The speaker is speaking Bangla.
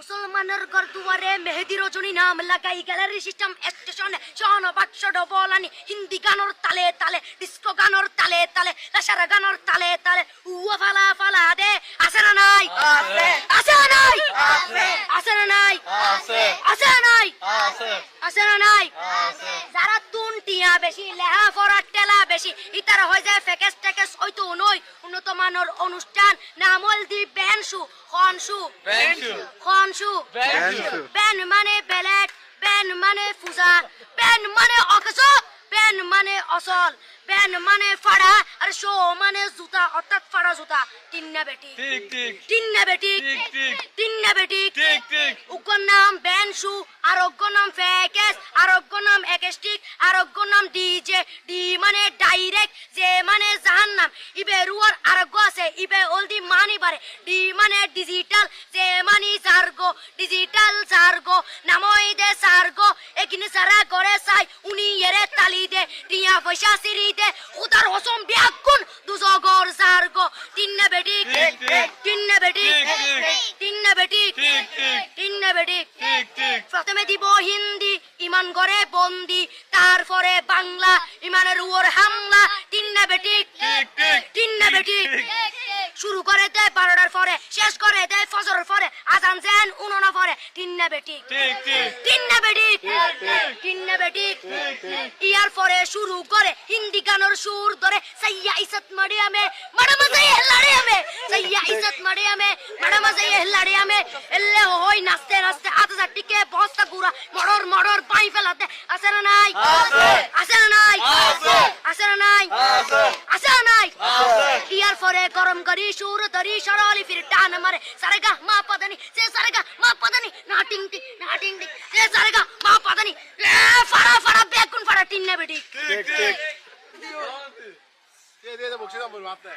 মুসলমানের ঘর দুয়ারে মেহেদি রজনী নাম লাগাই গ্যালারি সিস্টেম স্টেশনে শোন বাক্স ডবলানি হিন্দি গানোর তালে তালে ডিস্কো গানোর তালে তালে লাসারা গানোর তালে তালে উয়া ফালা ফালা দে আছে না নাই আছে আছে না নাই আছে আছে না নাই আছে আছে না নাই আছে আছে না নাই আছে যারা তুনটিয়া বেশি লেহা ফরা টেলা বেশি ইতারা হয়ে যায় ফেকেস টেকেস হয়তো নয় উন্নত মানের অনুষ্ঠান নামল দি বেনসু খনসু খনসু বেন মানে বেলেট বেন মানে ফুজা বেন মানে অকস বেন মানে অসল বেন মানে ফাড়া আর শো মানে জুতা অর্থাৎ ফাড়া জুতা তিন্না বেটি ঠিক ঠিক তিন্না বেটি ঠিক ঠিক তিন্না বেটি ঠিক ঠিক উগ্র নাম বেনসু আর অগ্র নাম ফেকেস আর অগ্র নাম একেস্টিক আর অগ্র নাম ডিজে ডি মানে ডাইরেক্ট যে মানে জাহান্নাম ইবে রুয়ার আরগ্য আছে ইবে অলদি মানি বারে ডি মানে ডিজিটাল যে মানি জার্গো ডিজিটাল জার্গো নামই দে সার্গো একিনি সারা করে চাই উনি এরে তালি দে টিয়া পয়সা সিরি দে উদার হসম বিয়াগুন দুজগর জার্গো তিন্না বেটি ঠিক ঠিক তিন্না বেটি ঠিক ঠিক তিন্না বেটি ঠিক ঠিক তিন্না বেটি ঠিক ঠিক প্রথমে দিব হিন্দি ইমান করে বন্দি তারপরে বাংলা ইমানের উপর হামলা তিন্না বেটি ঠিক ঠিক তিন্না বেটি শুরু করে দেয় 12টার পরে শেষ করে দেয় ফজরের পরে আজান দেন উনানা পরে তিন্না বেটি ঠিক ঠিক তিন্না বেটি ঠিক ঠিক তিন্না বেটি ঠিক ঠিক ইয়ার পরে শুরু করে হিন্দি গানের সুর ধরে সাইয়া ইজ্জত মারিয়ামে বড় মজা লাড়িয়ামে সাইয়া ইজ্জত মারিয়ামে বড় মজা লাড়িয়ামে এলে হই নাচতে নাচতে আধা টিকে বস্তা গুড়া মড়র মড়র পাই ফেলাতে আছে না নাই আছে আছে না নাই আছে আছে না নাই আছে আছে না নাই আছে ইয়ার পরে গরম করি সুর ধরি সরলি ফির টান মারে সারেগা মা পদানি সে সারেগা মা পদানি না টিং টিং না টিং টিং সে সারেগা মা পদানি ফাড়া ফাড়া বেকুন ফাড়া টিন্না বেটি ঠিক ঠিক দিয়ে বক্সিদাম বলবো আপনি